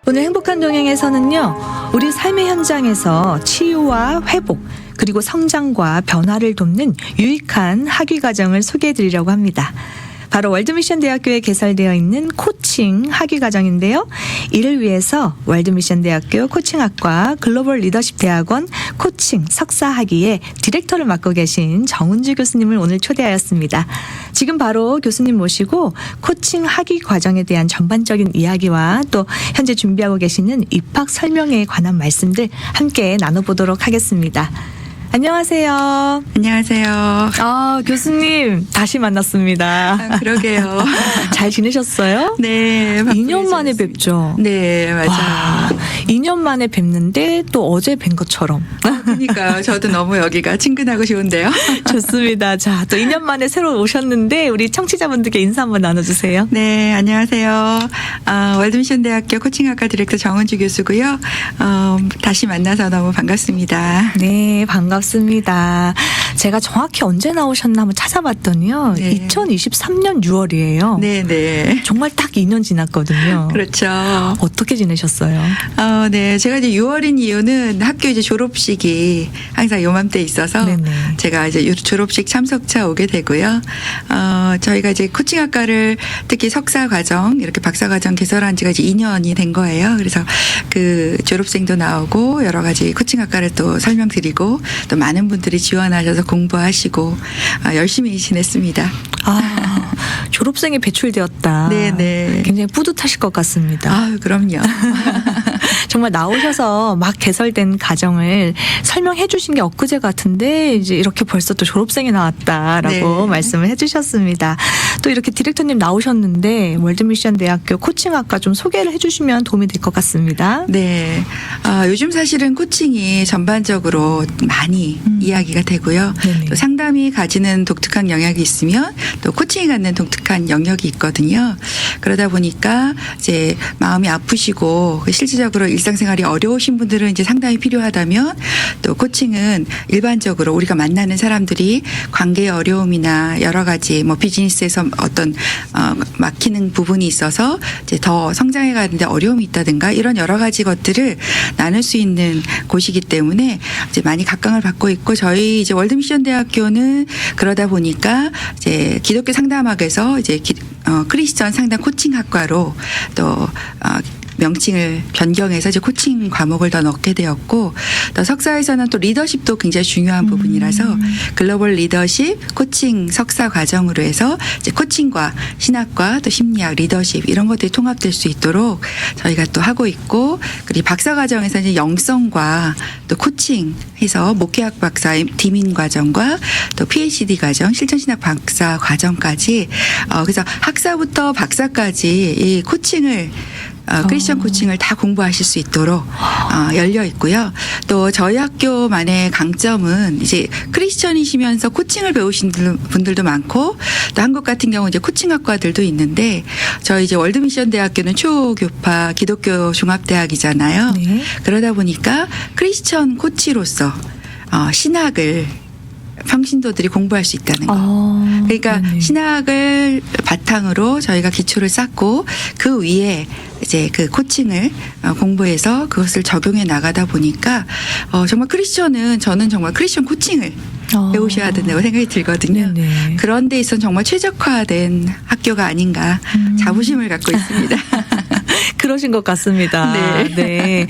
오늘 행복한 동행에서는요, 우리 삶의 현장에서 치유와 회복, 그리고 성장과 변화를 돕는 유익한 학위 과정을 소개해 드리려고 합니다. 바로 월드미션 대학교에 개설되어 있는 코칭 학위 과정인데요. 이를 위해서 월드미션 대학교 코칭학과 글로벌 리더십 대학원 코칭 석사 학위의 디렉터를 맡고 계신 정은주 교수님을 오늘 초대하였습니다. 지금 바로 교수님 모시고 코칭 학위 과정에 대한 전반적인 이야기와 또 현재 준비하고 계시는 입학 설명회에 관한 말씀들 함께 나눠보도록 하겠습니다. 안녕하세요. 안녕하세요. 교수님 다시 만났습니다. 그러게요. 잘 지내셨어요? 네. 2년 만에 뵙죠. 네, 맞아요. 2년 만에 뵙는데 또 어제 뵌 것처럼. 그러니까요. 저도 너무 여기가 친근하고 좋은데요. 좋습니다. 자, 또 2년 만에 새로 오셨는데 우리 청취자분들께 인사 한번 나눠주세요. 네, 안녕하세요. 월드미션 대학교 코칭학과 디렉터 정은주 교수고요. 다시 만나서 너무 반갑습니다. 네, 반갑습니다. 제가 정확히 언제 나오셨나 한번 찾아봤더니요. 네. 2023년 6월이에요. 네. 정말 딱 2년 지났거든요. 그렇죠. 어떻게 지내셨어요? 네. 제가 이제 6월인 이유는 학교 이제 졸업식이 항상 요맘때 있어서 네네. 제가 이제 졸업식 참석차 오게 되고요. 저희가 이제 코칭학과를 특히 석사 과정, 이렇게 박사 과정 개설한 지가 이제 2년이 된 거예요. 그래서 그 졸업생도 나오고 여러 가지 코칭학과를 또 설명드리고 또 많은 분들이 지원하셔서 공부하시고 열심히 지냈습니다. 졸업생이 배출되었다. 네네. 굉장히 뿌듯하실 것 같습니다. 그럼요. 정말 나오셔서 막 개설된 과정을 설명해 주신 게 엊그제 같은데 이제 이렇게 벌써 또 졸업생이 나왔다라고 네. 말씀을 해 주셨습니다. 또 이렇게 디렉터님 나오셨는데 월드미션 대학교 코칭학과 좀 소개를 해 주시면 도움이 될 것 같습니다. 네. 요즘 사실은 코칭이 전반적으로 많이 이야기가 되고요. 네네. 또 상담이 가지는 독특한 영역이 있으면 또 코칭이 갖는 독특한 영역이 있거든요. 그러다 보니까 이제 마음이 아프시고 실질적으로 일상생활이 어려우신 분들은 이제 상담이 필요하다면 또 코칭은 일반적으로 우리가 만나는 사람들이 관계의 어려움이나 여러 가지 뭐 비즈니스에서 어떤 막히는 부분이 있어서 이제 더 성장해 가는데 어려움이 있다든가 이런 여러 가지 것들을 나눌 수 있는 곳이기 때문에 이제 많이 각광을 받고 있고 저희 이제 월드미션 대학교는 그러다 보니까 이제 기독교 상담학에서 이제 크리스천 상담 코칭학과로 또 명칭을 변경해서 이제 코칭 과목을 더 넣게 되었고 또 석사에서는 또 리더십도 굉장히 중요한 부분이라서 글로벌 리더십 코칭 석사 과정으로 해서 이제 코칭과 신학과 또 심리학 리더십 이런 것들이 통합될 수 있도록 저희가 또 하고 있고 그리고 박사 과정에서 이제 영성과 또 코칭 해서 목회학 박사 디민 과정과 또 PhD 과정 실천신학 박사 과정까지 그래서 학사부터 박사까지 이 코칭을 크리스천 코칭을 다 공부하실 수 있도록 열려 있고요. 또 저희 학교만의 강점은 이제 크리스천이시면서 코칭을 배우신 분들도 많고 또 한국 같은 경우 이제 코칭학과들도 있는데 저희 이제 월드미션 대학교는 초교파 기독교 종합대학이잖아요. 네. 그러다 보니까 크리스천 코치로서 신학을 평신도들이 공부할 수 있다는 거. 그러니까 네네. 신학을 바탕으로 저희가 기초를 쌓고 그 위에 이제 그 코칭을 공부해서 그것을 적용해 나가다 보니까 정말 크리스천은 저는 정말 크리스천 코칭을 배우셔야 된다고 생각이 들거든요. 네네. 그런 데 있어서 정말 최적화된 학교가 아닌가 자부심을 갖고 있습니다. 그러신 것 같습니다. 네.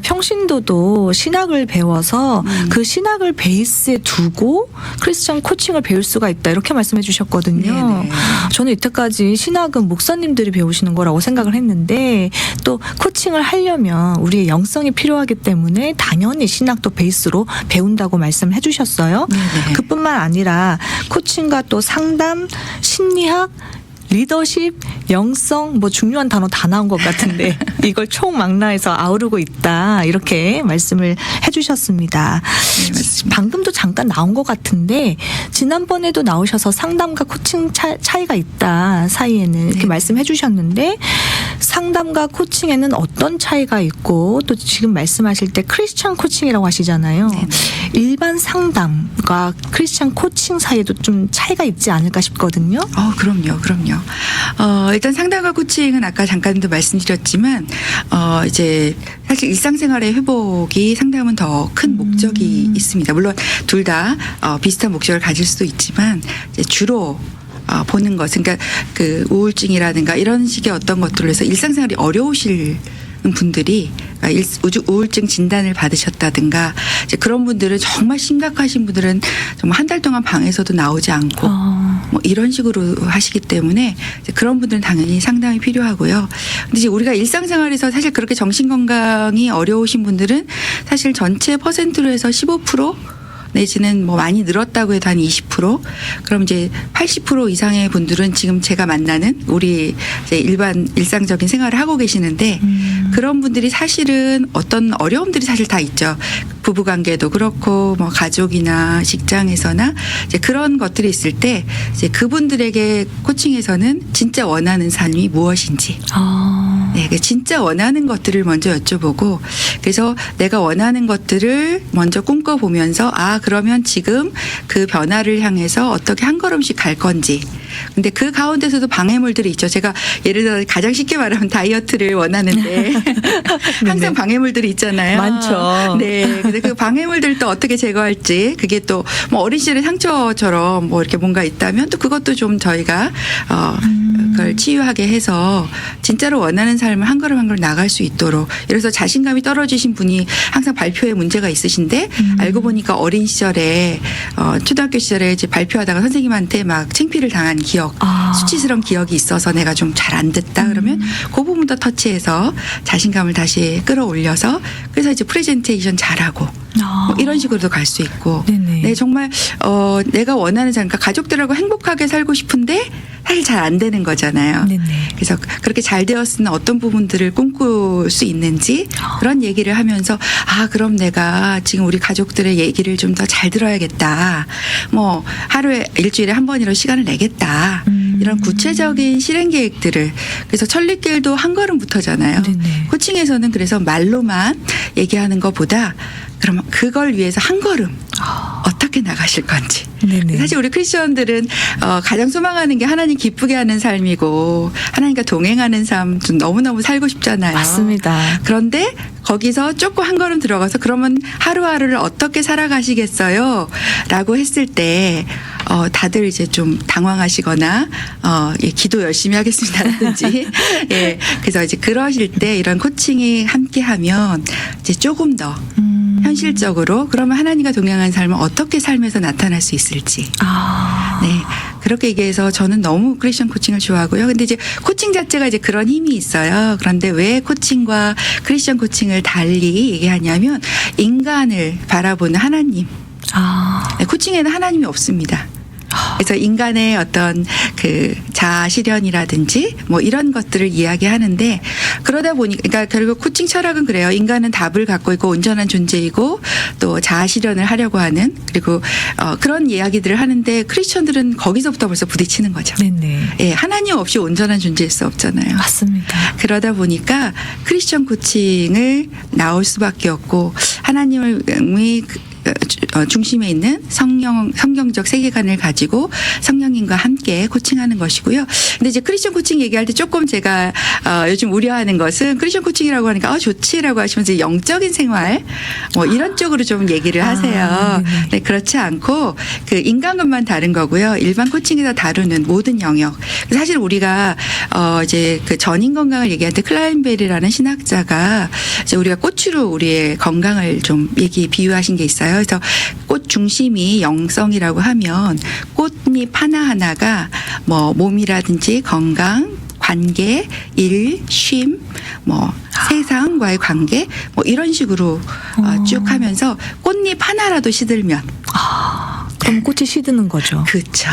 평신도도 신학을 배워서 그 신학을 베이스에 두고 크리스천 코칭을 배울 수가 있다 이렇게 말씀해 주셨거든요. 네네. 저는 이때까지 신학은 목사님들이 배우시는 거라고 생각을 했는데 또 코칭을 하려면 우리의 영성이 필요하기 때문에 당연히 신학도 베이스로 배운다고 말씀해 주셨어요. 네네. 그뿐만 아니라 코칭과 또 상담, 심리학, 리더십, 영성 뭐 중요한 단어 다 나온 것 같은데 이걸 총망라해서 아우르고 있다 이렇게 말씀을 해주셨습니다. 네, 맞습니다. 방금도 잠깐 나온 것 같은데 지난번에도 나오셔서 상담과 코칭 차이가 있다 사이에는 이렇게 네. 말씀해 주셨는데 상담과 코칭에는 어떤 차이가 있고 또 지금 말씀하실 때 크리스천 코칭이라고 하시잖아요. 네. 일반 상담과 크리스천 코칭 사이에도 좀 차이가 있지 않을까 싶거든요. 그럼요. 일단 상담과 코칭은 아까 잠깐도 말씀드렸지만, 이제 사실 일상생활의 회복이 상담은 더 큰 목적이 있습니다. 물론 둘 다 비슷한 목적을 가질 수도 있지만, 이제 주로 보는 것, 그러니까 그 우울증이라든가 이런 식의 어떤 것들로 해서 일상생활이 어려우실 분들이 우울증 진단을 받으셨다든가 이제 그런 분들은 정말 심각하신 분들은 정말 한 달 동안 방에서도 나오지 않고 뭐 이런 식으로 하시기 때문에 이제 그런 분들은 당연히 상담이 필요하고요. 근데 이제 우리가 일상생활에서 사실 그렇게 정신 건강이 어려우신 분들은 사실 전체 퍼센트로 해서 15% 내지는 뭐 많이 늘었다고 해도 한 20%. 그럼 이제 80% 이상의 분들은 지금 제가 만나는 우리 이제 일반 일상적인 생활을 하고 계시는데 그런 분들이 사실은 어떤 어려움들이 사실 다 있죠. 부부 관계도 그렇고 뭐 가족이나 직장에서나 이제 그런 것들이 있을 때 이제 그분들에게 코칭에서는 진짜 원하는 삶이 무엇인지 네, 진짜 원하는 것들을 먼저 여쭤보고 그래서 내가 원하는 것들을 먼저 꿈꿔보면서 그러면 지금 그 변화를 향해서 어떻게 한 걸음씩 갈 건지. 근데 그 가운데서도 방해물들이 있죠. 제가 예를 들어 가장 쉽게 말하면 다이어트를 원하는데 항상 방해물들이 있잖아요. 많죠. 네. 근데 그 방해물들을 또 어떻게 제거할지 그게 또 뭐 어린 시절의 상처처럼 뭐 이렇게 뭔가 있다면 또 그것도 좀 저희가 그걸 치유하게 해서 진짜로 원하는 삶을 한 걸음 한 걸음 나갈 수 있도록 예를 들어서 자신감이 떨어지신 분이 항상 발표에 문제가 있으신데 알고 보니까 어린 시절에 초등학교 시절에 이제 발표하다가 선생님한테 막 창피를 당한 기억 수치스러운 기억이 있어서 내가 좀 잘 안 됐다 그러면 그 부분도 터치해서 자신감을 다시 끌어올려서 그래서 이제 프레젠테이션 잘하고 뭐 이런 식으로도 갈 수 있고 네, 정말 내가 원하는 삶, 그러니까 가족들하고 행복하게 살고 싶은데 사실 잘 안 되는 거잖아요. 그래서 그렇게 잘 되었으면 어떤 부분들을 꿈꿀 수 있는지 그런 얘기를 하면서 그럼 내가 지금 우리 가족들의 얘기를 좀 더 잘 들어야겠다. 뭐 하루에 일주일에 한 번이라도 시간을 내겠다. 이런 구체적인 실행 계획들을 그래서 천리길도 한 걸음부터잖아요. 코칭에서는 그래서 말로만 얘기하는 것보다 그러면 그걸 위해서 한 걸음 어떻게 나가실 건지. 사실 우리 크리스천들은 가장 소망하는 게 하나님 기쁘게 하는 삶이고 하나님과 동행하는 삶 좀 너무너무 살고 싶잖아요. 맞습니다. 그런데 거기서 조금 한 걸음 들어가서 그러면 하루하루를 어떻게 살아가시겠어요? 라고 했을 때 다들 이제 좀 당황하시거나 기도 열심히 하겠습니다라든지 예, 그래서 이제 그러실 때 이런 코칭이 함께하면 이제 조금 더 현실적으로 그러면 하나님과 동행하는 삶은 어떻게 삶에서 나타날 수 있을지. 네. 그렇게 얘기해서 저는 너무 크리스천 코칭을 좋아하고요. 근데 이제 코칭 자체가 이제 그런 힘이 있어요. 그런데 왜 코칭과 크리스천 코칭을 달리 얘기하냐면 인간을 바라보는 하나님. 네, 코칭에는 하나님이 없습니다. 그래서 인간의 어떤 그 자아 실현이라든지 뭐 이런 것들을 이야기하는데 그러다 보니까 그러니까 결국 코칭 철학은 그래요. 인간은 답을 갖고 있고 온전한 존재이고 또 자아 실현을 하려고 하는 그리고 그런 이야기들을 하는데 크리스천들은 거기서부터 벌써 부딪히는 거죠. 예, 하나님 없이 온전한 존재일 수 없잖아요. 맞습니다. 그러다 보니까 크리스천 코칭을 나올 수밖에 없고 하나님이 중심에 있는 성경적 세계관을 가지고 성령님과 함께 코칭하는 것이고요. 근데 이제 크리스천 코칭 얘기할 때 조금 제가 요즘 우려하는 것은 크리스천 코칭이라고 하니까 좋지라고 하시면서 영적인 생활 뭐 이런 쪽으로 좀 얘기를 하세요. 네, 그렇지 않고 그 인간관만 다른 거고요. 일반 코칭에서 다루는 모든 영역. 사실 우리가 이제 그 전인 건강을 얘기할 때 클라인벨이라는 신학자가 이제 우리가 꽃으로 우리의 건강을 좀 비유하신 게 있어요. 그래서 꽃 중심이 영성이라고 하면 꽃잎 하나하나가 뭐 몸이라든지 건강, 관계, 일, 쉼, 뭐 세상과의 관계 뭐 이런 식으로 쭉 하면서 꽃잎 하나라도 시들면 그럼 꽃이 시드는 거죠. 그렇죠.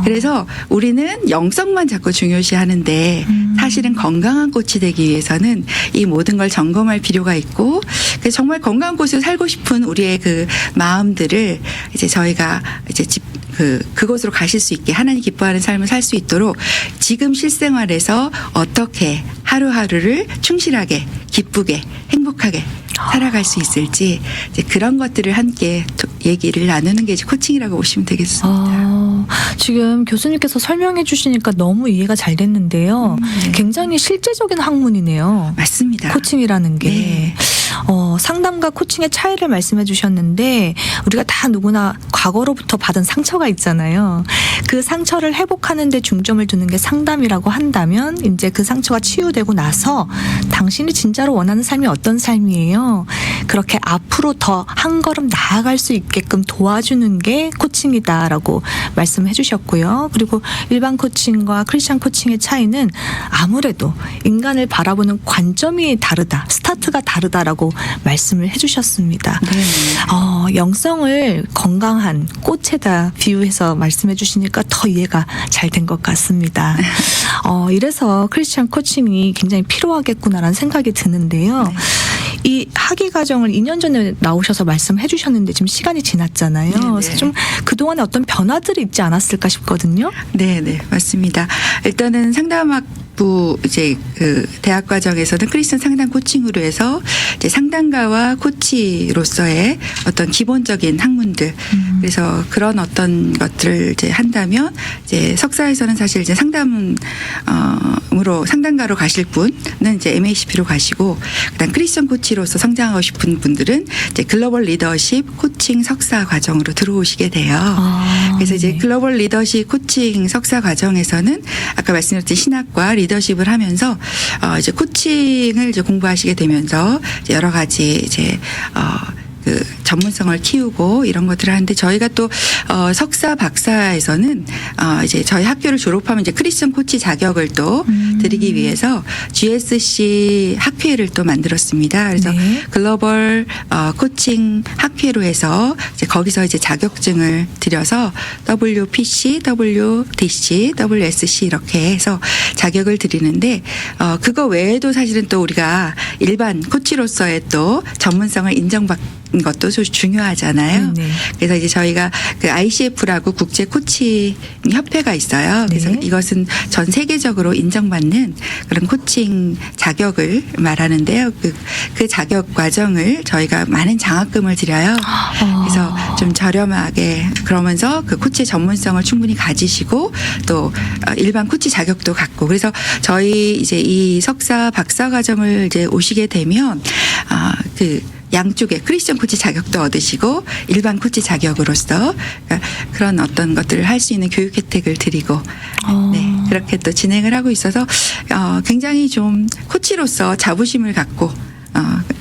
그래서 우리는 영성만 자꾸 중요시하는데 사실은 건강한 꽃이 되기 위해서는 이 모든 걸 점검할 필요가 있고 그래서 정말 건강한 꽃을 살고 싶은 우리의 그 마음들을 이제 저희가 이제 그곳으로 가실 수 있게 하나님 기뻐하는 삶을 살 수 있도록 지금 실생활에서 어떻게 하루하루를 충실하게 기쁘게 행복하게 살아갈 수 있을지 이제 그런 것들을 함께 얘기를 나누는 게 이제 코칭이라고 보시면 되겠습니다. 지금 교수님께서 설명해 주시니까 너무 이해가 잘 됐는데요. 네. 굉장히 실제적인 학문이네요. 맞습니다. 코칭이라는 게. 네. 상담과 코칭의 차이를 말씀해 주셨는데 우리가 다 누구나 과거로부터 받은 상처가 있잖아요. 그 상처를 회복하는 데 중점을 두는 게 상담이라고 한다면 이제 그 상처가 치유되고 나서 당신이 진짜로 원하는 삶이 어떤 삶이에요. 그렇게 앞으로 더 한 걸음 나아갈 수 있게끔 도와주는 게 코칭이다라고 말씀해 주셨고요. 그리고 일반 코칭과 크리스찬 코칭의 차이는 아무래도 인간을 바라보는 관점이 다르다. 스타트가 다르다라고 말씀을 해주셨습니다. 네. 영성을 건강한 꽃에다 비유해서 말씀해 주시니까 더 이해가 잘 된 것 같습니다. 이래서 크리스찬 코칭이 굉장히 필요하겠구나라는 생각이 드는데요. 네. 이 학위 과정을 2년 전에 나오셔서 말씀해 주셨는데 지금 시간이 지났잖아요. 네네. 그래서 좀 그동안에 어떤 변화들이 있지 않았을까 싶거든요. 네, 맞습니다. 일단은 상담학부 이제 그 대학 과정에서는 크리스천 상담 코칭으로 해서 이제 상담가와 코치로서의 어떤 기본적인 학문들 그래서 그런 어떤 것들을 이제 한다면 이제 석사에서는 사실 이제 상담가로 가실 분은 이제 MACP로 가시고 그다음 크리스천 코치로서 성장하고 싶은 분들은 이제 글로벌 리더십 코칭 석사 과정으로 들어오시게 돼요. 그래서 이제 네. 글로벌 리더십 코칭 석사 과정에서는 아까 말씀드렸던 신학과 리더십을 하면서 이제 코칭을 이제 공부하시게 되면서 이제 여러 가지 이제 그 전문성을 키우고 이런 것들을 하는데 저희가 또 석사 박사에서는 이제 저희 학교를 졸업하면 이제 크리스천 코치 자격을 또 드리기 위해서 GSC 학회를 또 만들었습니다. 그래서 네. 글로벌 코칭 학회로 해서 이제 거기서 이제 자격증을 드려서 WPC, WDC, WSC 이렇게 해서 자격을 드리는데 그거 외에도 사실은 또 우리가 일반 코치로서의 또 전문성을 인정받는 것도 중요하잖아요. 네. 그래서 이제 저희가 그 ICF라고 국제 코칭 협회가 있어요. 그래서 네. 이것은 전 세계적으로 인정받는 그런 코칭 자격을 말하는데요. 그 자격 과정을 저희가 많은 장학금을 드려요. 그래서 좀 저렴하게 그러면서 그 코치 전문성을 충분히 가지시고 또 일반 코치 자격도 갖고 그래서 저희 이제 이 석사 박사 과정을 이제 오시게 되면 그 양쪽에 크리스천 코치 자격도 얻으시고 일반 코치 자격으로서 그러니까 그런 어떤 것들을 할 수 있는 교육 혜택을 드리고 네, 그렇게 또 진행을 하고 있어서 굉장히 좀 코치로서 자부심을 갖고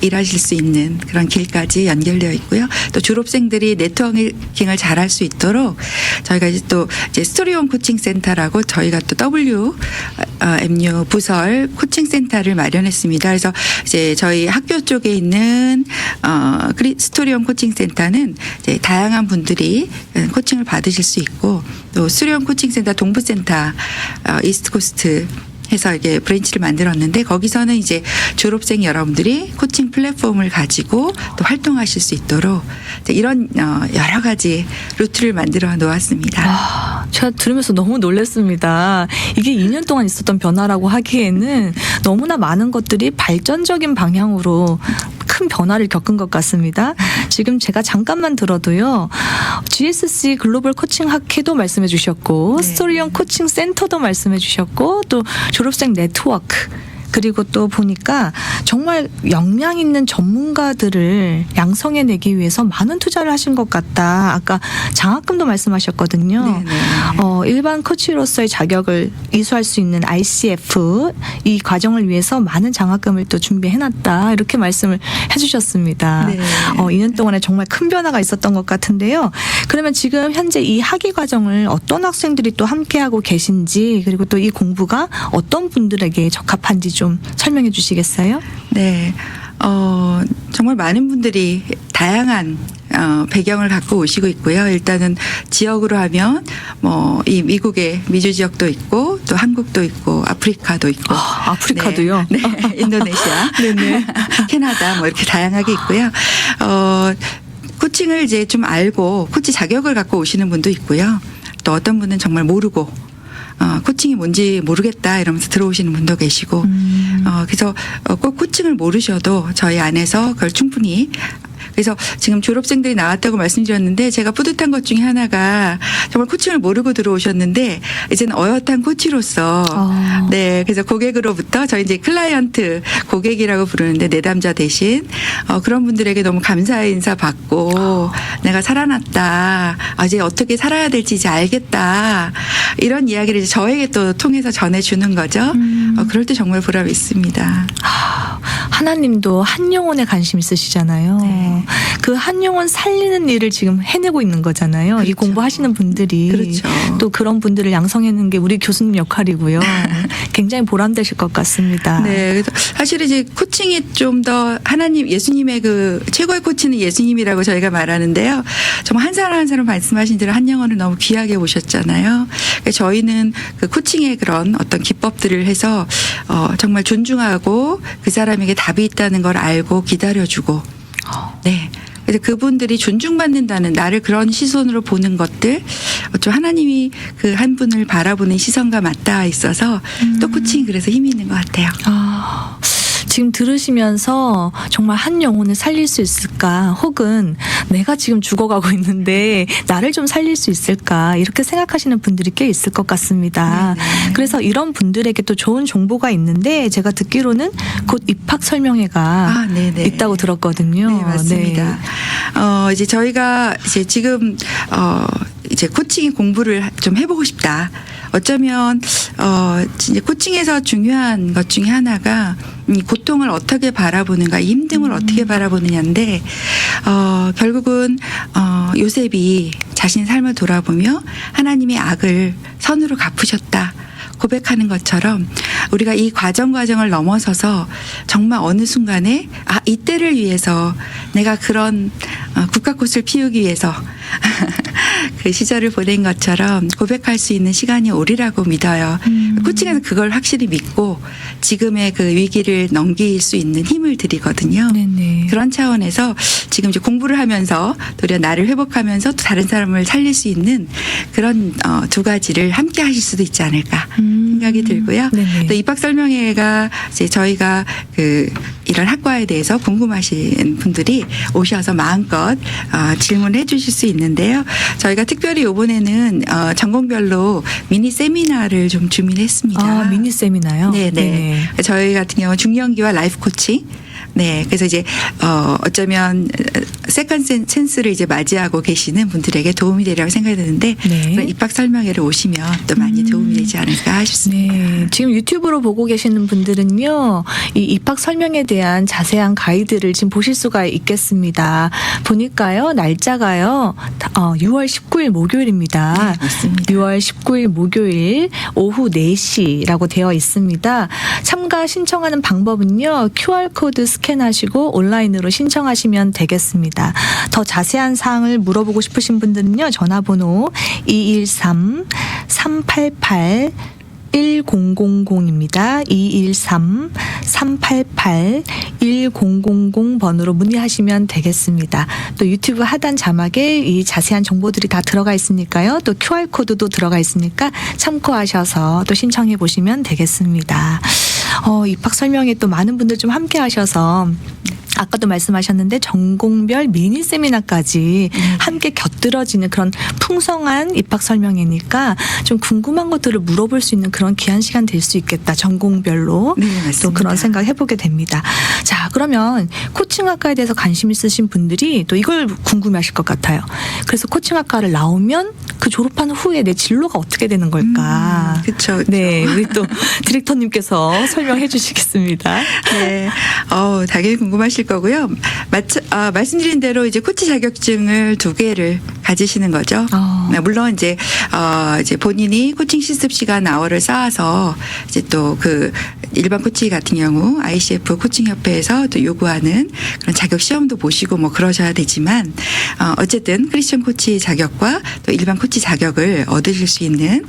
일하실 수 있는 그런 길까지 연결되어 있고요. 또 졸업생들이 네트워킹을 잘할 수 있도록 저희가 이제 또 이제 스토리온 코칭 센터라고 저희가 또 WMU 부설 코칭 센터를 마련했습니다. 그래서 이제 저희 학교 쪽에 있는 스토리온 코칭 센터는 이제 다양한 분들이 코칭을 받으실 수 있고 또 스토리온 코칭 센터 동부센터 이스트 코스트 해서 이게 브랜치를 만들었는데 거기서는 이제 졸업생 여러분들이 코칭 플랫폼을 가지고 또 활동하실 수 있도록 이런 여러 가지 루트를 만들어 놓았습니다. 제가 들으면서 너무 놀랐습니다. 이게 2년 동안 있었던 변화라고 하기에는 너무나 많은 것들이 발전적인 방향으로 큰 변화를 겪은 것 같습니다. 지금 제가 잠깐만 들어도요. GSC 글로벌 코칭 학회도 말씀해 주셨고 네. 스토리온 코칭 센터도 말씀해 주셨고 또 졸업생 네트워크 그리고 또 보니까 정말 역량 있는 전문가들을 양성해내기 위해서 많은 투자를 하신 것 같다. 아까 장학금도 말씀하셨거든요. 일반 코치로서의 자격을 이수할 수 있는 ICF 이 과정을 위해서 많은 장학금을 또 준비해놨다. 이렇게 말씀을 해주셨습니다. 네. 2년 동안에 정말 큰 변화가 있었던 것 같은데요. 그러면 지금 현재 이 학위 과정을 어떤 학생들이 또 함께하고 계신지 그리고 또 이 공부가 어떤 분들에게 적합한지 좀 설명해 주시겠어요? 네. 정말 많은 분들이 다양한 배경을 갖고 오시고 있고요. 일단은 지역으로 하면 뭐 이 미국의 미주 지역도 있고 또 한국도 있고 아프리카도 있고 아프리카도요? 네. 인도네시아, 네네. 캐나다 뭐 이렇게 다양하게 있고요. 코칭을 이제 좀 알고 코치 자격을 갖고 오시는 분도 있고요. 또 어떤 분은 정말 모르고 코칭이 뭔지 모르겠다 이러면서 들어오시는 분도 계시고 그래서 꼭 코칭을 모르셔도 저희 안에서 그걸 충분히 그래서 지금 졸업생들이 나왔다고 말씀드렸는데 제가 뿌듯한 것 중에 하나가 정말 코칭을 모르고 들어오셨는데 이제는 어엿한 코치로서 네 그래서 고객으로부터 저희 이제 클라이언트 고객이라고 부르는데 내담자 대신 그런 분들에게 너무 감사의 인사 받고 내가 살아났다 이제 어떻게 살아야 될지 이제 알겠다 이런 이야기를 이제 저에게 또 통해서 전해주는 거죠. 그럴 때 정말 보람이 있습니다. 하나님도 한 영혼에 관심 있으시잖아요. 네. 그 한 영혼 살리는 일을 지금 해내고 있는 거잖아요. 그렇죠. 이 공부하시는 분들이 그렇죠. 또 그런 분들을 양성하는 게 우리 교수님 역할이고요. 굉장히 보람되실 것 같습니다. 네, 그래서 사실 이제 코칭이 좀 더 하나님, 예수님의 그 최고의 코치는 예수님이라고 저희가 말하는데요. 정말 한 사람 한 사람 말씀하신 대로 한 영혼을 너무 귀하게 보셨잖아요. 그러니까 저희는 그 코칭의 그런 어떤 기법들을 해서 정말 존중하고 그 사람에게 답이 있다는 걸 알고 기다려주고, 네. 그래서 그분들이 존중받는다는 나를 그런 시선으로 보는 것들, 좀 하나님이 그 한 분을 바라보는 시선과 맞닿아 있어서 또 코칭이 그래서 힘이 있는 것 같아요. 지금 들으시면서 정말 한 영혼을 살릴 수 있을까 혹은 내가 지금 죽어가고 있는데 나를 좀 살릴 수 있을까 이렇게 생각하시는 분들이 꽤 있을 것 같습니다. 네네. 그래서 이런 분들에게 또 좋은 정보가 있는데 제가 듣기로는 곧 입학 설명회가 네네. 있다고 들었거든요. 네, 맞습니다. 이제 저희가 이제 지금 이제 코칭 공부를 좀 해보고 싶다. 어쩌면 이제 코칭에서 중요한 것 중에 하나가 이 고통을 어떻게 바라보는가, 이 힘듦을 어떻게 바라보느냐인데 결국은 요셉이 자신의 삶을 돌아보며 하나님의 악을 선으로 갚으셨다. 고백하는 것처럼 우리가 이 과정을 넘어서서 정말 어느 순간에 이때를 위해서 내가 그런 국화꽃을 피우기 위해서 그 시절을 보낸 것처럼 고백할 수 있는 시간이 오리라고 믿어요. 코칭에서 그걸 확실히 믿고 지금의 그 위기를 넘길 수 있는 힘을 드리거든요. 네네. 그런 차원에서 지금 이제 공부를 하면서 도리어 나를 회복하면서 또 다른 사람을 살릴 수 있는 그런 두 가지를 함께 하실 수도 있지 않을까 생각이 들고요. 네네. 또 입학 설명회가 이제 저희가 그 이런 학과에 대해서 궁금하신 분들이 오셔서 마음껏 질문해 주실 수 있는데요. 저희가 특별히 이번에는 전공별로 미니 세미나를 좀 준비했습니다. 미니 세미나요? 네네. 저희 같은 경우 중년기와 라이프 코칭. 네. 그래서 이제, 어쩌면, 세컨 센스를 이제 맞이하고 계시는 분들에게 도움이 되리라고 생각이 드는데, 네. 그런 입학 설명회를 오시면 또 많이 도움이 되지 않을까 싶습니다. 네. 지금 유튜브로 보고 계시는 분들은요, 이 입학 설명에 대한 자세한 가이드를 지금 보실 수가 있겠습니다. 보니까요, 날짜가요, 6월 19일 목요일입니다. 네, 맞습니다. 6월 19일 목요일 오후 4시라고 되어 있습니다. 참가 신청하는 방법은요, QR코드 스캔하시고 온라인으로 신청하시면 되겠습니다. 더 자세한 사항을 물어보고 싶으신 분들은요, 전화번호 213-388 1000입니다. 213-388-1000번으로 문의하시면 되겠습니다. 또 유튜브 하단 자막에 이 자세한 정보들이 다 들어가 있으니까요. 또 QR코드도 들어가 있으니까 참고하셔서 또 신청해 보시면 되겠습니다. 입학 설명회 또 많은 분들 좀 함께 하셔서 아까도 말씀하셨는데 전공별 미니 세미나까지 함께 곁들여지는 그런 풍성한 입학 설명회니까 좀 궁금한 것들을 물어볼 수 있는 그런 귀한 시간 될 수 있겠다. 전공별로. 네, 맞습니다. 또 그런 생각 해보게 됩니다. 자, 그러면 코칭학과에 대해서 관심 있으신 분들이 또 이걸 궁금해하실 것 같아요. 그래서 코칭학과를 나오면 그 졸업한 후에 내 진로가 어떻게 되는 걸까? 그렇죠. 네, 우리 또 디렉터님께서 설명해 주시겠습니다. 네. 당연히 궁금하실 거고요. 말씀드린 대로 이제 코치 자격증을 2개를 가지시는 거죠. 네, 물론 이제 본인이 코칭 실습 시간 아워를 쌓아서 이제 또 그 일반 코치 같은 경우 ICF 코칭 협회에서 또 요구하는 그런 자격 시험도 보시고 뭐 그러셔야 되지만 어쨌든 크리스천 코치 자격과 또 일반 코치 자격을 얻으실 수 있는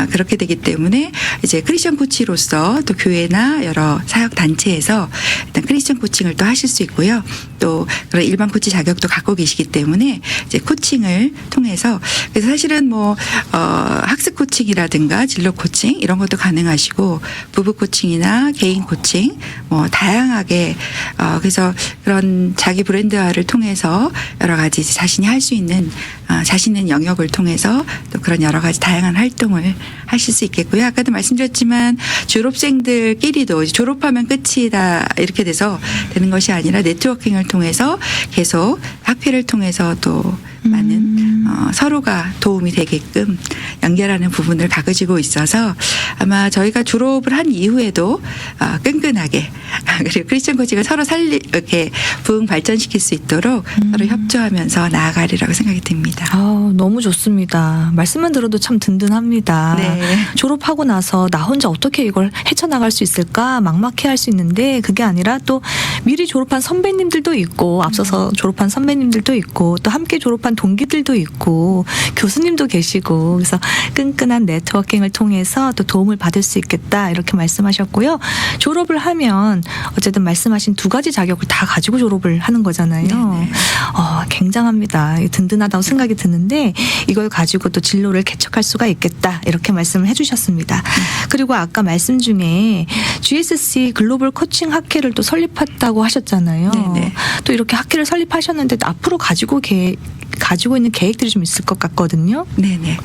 그렇게 되기 때문에 이제 크리스천 코치로서 또 교회나 여러 사역 단체에서 일단 크리스천 코칭을 또 하실 수 있고요. 또 그런 일반 코치 자격도 갖고 계시기 때문에 이제 코칭을 코칭을 통해서 그래서 사실은 뭐 학습 코칭이라든가 진로 코칭 이런 것도 가능하시고 부부 코칭이나 개인 코칭 뭐 다양하게 그래서 그런 자기 브랜드화를 통해서 여러 가지 자신이 할 수 있는 자신 있는 영역을 통해서 또 그런 여러 가지 다양한 활동을 하실 수 있겠고요. 아까도 말씀드렸지만 졸업생들끼리도 졸업하면 끝이다 이렇게 돼서 되는 것이 아니라 네트워킹을 통해서 계속 학회를 통해서 또 많은 서로가 도움이 되게끔 연결하는 부분을 가지고 있어서 아마 저희가 졸업을 한 이후에도 끈끈하게 그리고 크리스천 코칭을 서로 이렇게 부흥 발전시킬 수 있도록 서로 협조하면서 나아가리라고 생각이 듭니다. 너무 좋습니다. 말씀만 들어도 참 든든합니다. 네. 졸업하고 나서 나 혼자 어떻게 이걸 헤쳐나갈 수 있을까 막막해할 수 있는데 그게 아니라 또 미리 졸업한 선배님들도 있고 앞서서 졸업한 선배님들도 있고 또 함께 졸업한 동기들도 있고 교수님도 계시고 그래서 끈끈한 네트워킹을 통해서 또 도움을 받을 수 있겠다 이렇게 말씀하셨고요. 졸업을 하면 어쨌든 말씀하신 두 가지 자격을 다 가지고 졸업을 하는 거잖아요. 네네. 굉장합니다. 든든하다고 생각이 드는데 이걸 가지고 또 진로를 개척할 수가 있겠다 이렇게 말씀을 해주셨습니다. 그리고 아까 말씀 중에 GSC 글로벌 코칭 학회를 또 설립했다고 하셨잖아요. 네네. 또 이렇게 학회를 설립하셨는데 앞으로 가지고 있는 계획들이 좀 있을 것 같거든요. 네네.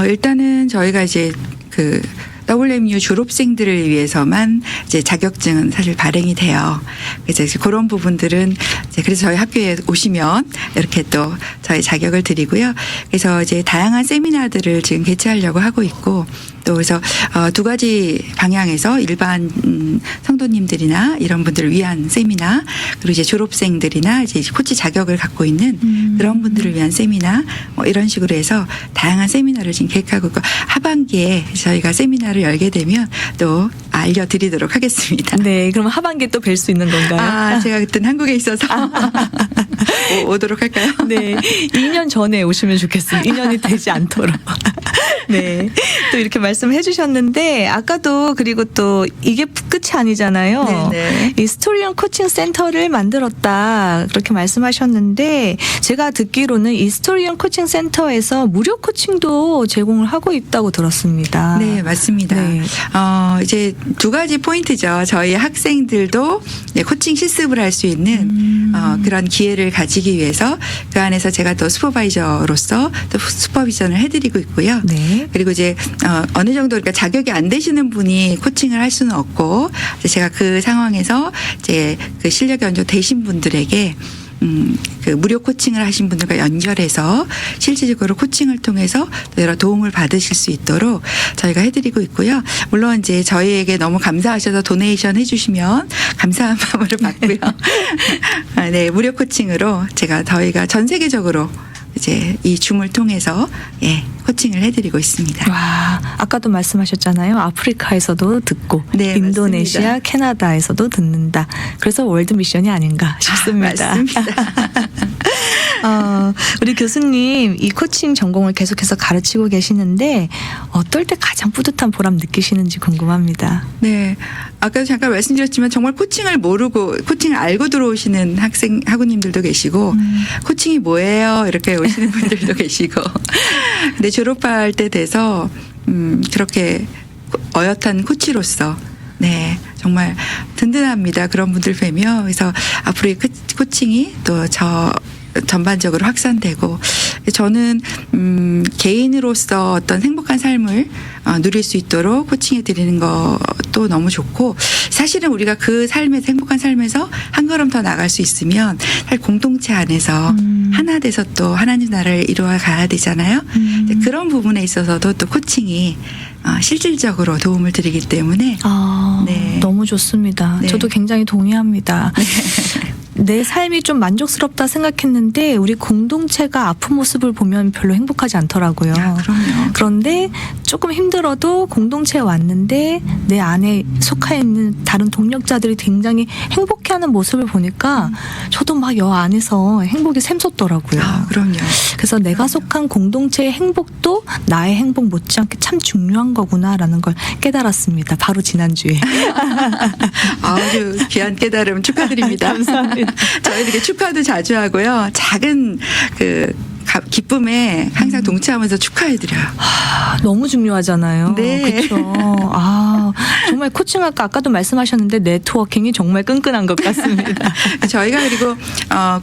일단은 저희가 이제 그 WMU 졸업생들을 위해서만 이제 자격증은 사실 발행이 돼요. 그래서 이제 그런 부분들은 이제 그래서 저희 학교에 오시면 이렇게 또 저희 자격을 드리고요. 그래서 이제 다양한 세미나들을 지금 개최하려고 하고 있고 또 그래서 두 가지 방향에서 일반 성도님들이나 이런 분들을 위한 세미나 그리고 이제 졸업생들이나 이제 코치 자격을 갖고 있는 그런 분들을 위한 세미나 뭐 이런 식으로 해서 다양한 세미나를 지금 계획하고 있고 하반기에 저희가 세미나를 열게 되면 또 알려드리도록 하겠습니다. 네, 그럼 하반기에 또 뵐 수 있는 건가요? 제가 그때는 한국에 있어서 오도록 할까요? 네, 2년 전에 오시면 좋겠습니다. 2년이 되지 않도록. 네, 또 이렇게 말씀해 주셨는데 아까도 그리고 또 이게 끝이 아니잖아요. 네네. 이 스토리형 코칭 센터를 만들었다 그렇게 말씀하셨는데 제가 듣기로는 이 스토리형 코칭 센터에서 무료 코칭도 제공을 하고 있다고 들었습니다. 네, 맞습니다. 네. 이제 두 가지 포인트죠. 저희 학생들도 코칭 실습을 할 수 있는 그런 기회를 가지기 위해서 그 안에서 제가 또 슈퍼바이저로서 또 슈퍼비전을 해드리고 있고요. 네. 그리고 이제 어느 정도 그러니까 자격이 안 되시는 분이 코칭을 할 수는 없고 제가 그 상황에서 이제 그 실력이 어느 정도 되신 분들에게 그 무료 코칭을 하신 분들과 연결해서 실질적으로 코칭을 통해서 여러 도움을 받으실 수 있도록 저희가 해드리고 있고요. 물론 이제 저희에게 너무 감사하셔서 도네이션 해주시면 감사한 마음으로 받고요. 네, 무료 코칭으로 저희가 전 세계적으로 이제 이 줌을 통해서 코칭을 해드리고 있습니다. 와, 아까도 말씀하셨잖아요. 아프리카에서도 듣고 네, 인도네시아, 맞습니다. 캐나다에서도 듣는다. 그래서 월드 미션이 아닌가 싶습니다. 맞습니다. 우리 교수님 이 코칭 전공을 계속해서 가르치고 계시는데 어떨 때 가장 뿌듯한 보람 느끼시는지 궁금합니다. 네. 아까도 잠깐 말씀드렸지만 정말 코칭을 모르고 코칭을 알고 들어오시는 학우님들도 계시고 코칭이 뭐예요? 이렇게 오시는 분들도 계시고 근데 졸업할 때 돼서 그렇게 어엿한 코치로서 네, 정말 든든합니다. 그런 분들 뵈며 그래서 앞으로 이 코칭이 또 전반적으로 확산되고 저는 개인으로서 어떤 행복한 삶을 누릴 수 있도록 코칭해 드리는 것도 너무 좋고 사실은 우리가 그 삶에서 행복한 삶에서 한 걸음 더 나갈 수 있으면 사실 공동체 안에서 하나 돼서 또 하나님 나라를 이루어 가야 되잖아요. 그런 부분에 있어서도 또 코칭이 실질적으로 도움을 드리기 때문에 네. 너무 좋습니다. 네. 저도 굉장히 동의합니다. 내 삶이 좀 만족스럽다 생각했는데 우리 공동체가 아픈 모습을 보면 별로 행복하지 않더라고요. 그럼요. 그런데 조금 힘들어도 공동체에 왔는데 내 안에 속해 있는 다른 동력자들이 굉장히 행복해하는 모습을 보니까 저도 막 여 안에서 행복이 샘솟더라고요. 그럼요. 그래서 내가 속한 공동체의 행복도 나의 행복 못지않게 참 중요한 거구나라는 걸 깨달았습니다. 바로 지난주에. 아주 귀한 깨달음 축하드립니다. 감사합니다. 저희 이렇게 축하도 자주 하고요. 작은 기쁨에 항상 동참하면서 축하해드려요. 너무 중요하잖아요. 네. 그렇죠. 정말 코칭학과 아까도 말씀하셨는데 네트워킹이 정말 끈끈한 것 같습니다. 저희가 그리고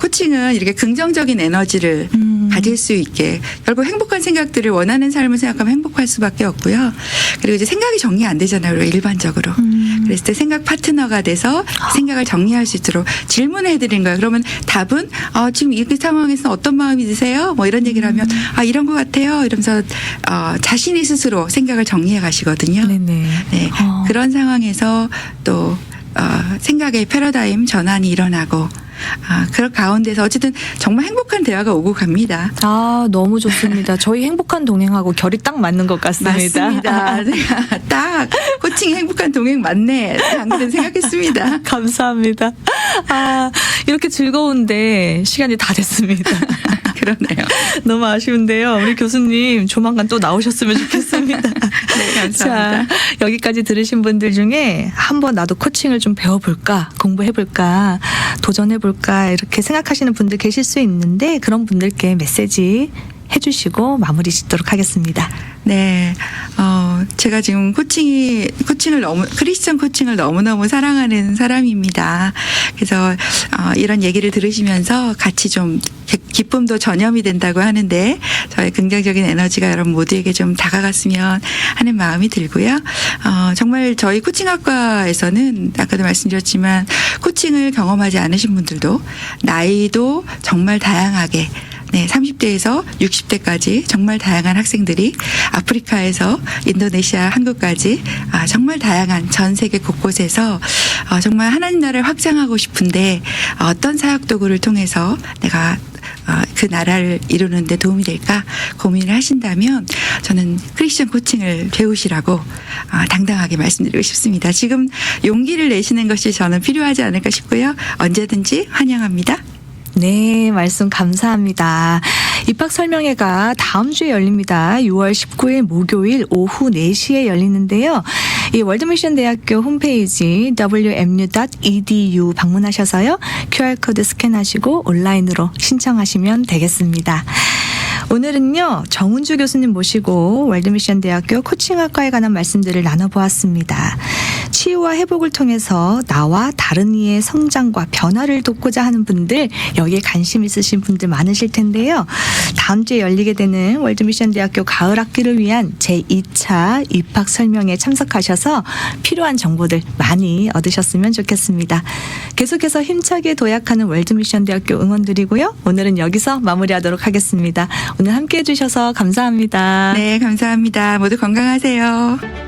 코칭은 이렇게 긍정적인 에너지를 가질 수 있게 결국 행복한 생각들을 원하는 삶을 생각하면 행복할 수밖에 없고요. 그리고 이제 생각이 정리 안 되잖아요. 일반적으로. 그랬을 때 생각 파트너가 돼서 생각을 정리할 수 있도록 질문해 드린 거예요. 그러면 답은 지금 이 상황에서 어떤 마음이 드세요? 뭐 이런 얘기를 하면 이런 것 같아요. 이러면서 자신이 스스로 생각을 정리해 가시거든요. 네네. 네. 그런 상황에서 또 생각의 패러다임 전환이 일어나고 그런 가운데서 어쨌든 정말 행복한 대화가 오고 갑니다. 너무 좋습니다. 저희 행복한 동행하고 결이 딱 맞는 것 같습니다. 맞습니다. 제가 딱 코칭 행복한 동행 맞네. 방금 생각했습니다. 감사합니다. 이렇게 즐거운데 시간이 다 됐습니다. 그러네요. 너무 아쉬운데요. 우리 교수님 조만간 또 나오셨으면 좋겠습니다. 네, 감사합니다. 자, 여기까지 들으신 분들 중에 한번 나도 코칭을 좀 배워볼까, 공부해볼까, 도전해볼까 이렇게 생각하시는 분들 계실 수 있는데 그런 분들께 메시지 해주시고 마무리 짓도록 하겠습니다. 네. 제가 지금 크리스천 코칭을 너무너무 사랑하는 사람입니다. 그래서 이런 얘기를 들으시면서 같이 좀 기쁨도 전염이 된다고 하는데 저의 긍정적인 에너지가 여러분 모두에게 좀 다가갔으면 하는 마음이 들고요. 정말 저희 코칭학과에서는 아까도 말씀드렸지만 코칭을 경험하지 않으신 분들도 나이도 정말 다양하게 30대에서 60대까지 정말 다양한 학생들이 아프리카에서 인도네시아, 한국까지 정말 다양한 전 세계 곳곳에서 정말 하나님 나라를 확장하고 싶은데 어떤 사역 도구를 통해서 내가 그 나라를 이루는 데 도움이 될까 고민을 하신다면 저는 크리스천 코칭을 배우시라고 당당하게 말씀드리고 싶습니다. 지금 용기를 내시는 것이 저는 필요하지 않을까 싶고요. 언제든지 환영합니다. 네, 말씀 감사합니다. 입학 설명회가 다음 주에 열립니다. 6월 19일 목요일 오후 4시에 열리는데요. 이 월드미션 대학교 홈페이지 wmu.edu 방문하셔서요. QR코드 스캔하시고 온라인으로 신청하시면 되겠습니다. 오늘은요, 정은주 교수님 모시고 월드미션 대학교 코칭학과에 관한 말씀들을 나눠보았습니다. 치유와 회복을 통해서 나와 다른 이의 성장과 변화를 돕고자 하는 분들, 여기에 관심 있으신 분들 많으실 텐데요. 다음 주에 열리게 되는 월드미션 대학교 가을 학기를 위한 제2차 입학 설명회에 참석하셔서 필요한 정보들 많이 얻으셨으면 좋겠습니다. 계속해서 힘차게 도약하는 월드미션 대학교 응원드리고요. 오늘은 여기서 마무리하도록 하겠습니다. 오늘 함께해 주셔서 감사합니다. 네, 감사합니다. 모두 건강하세요.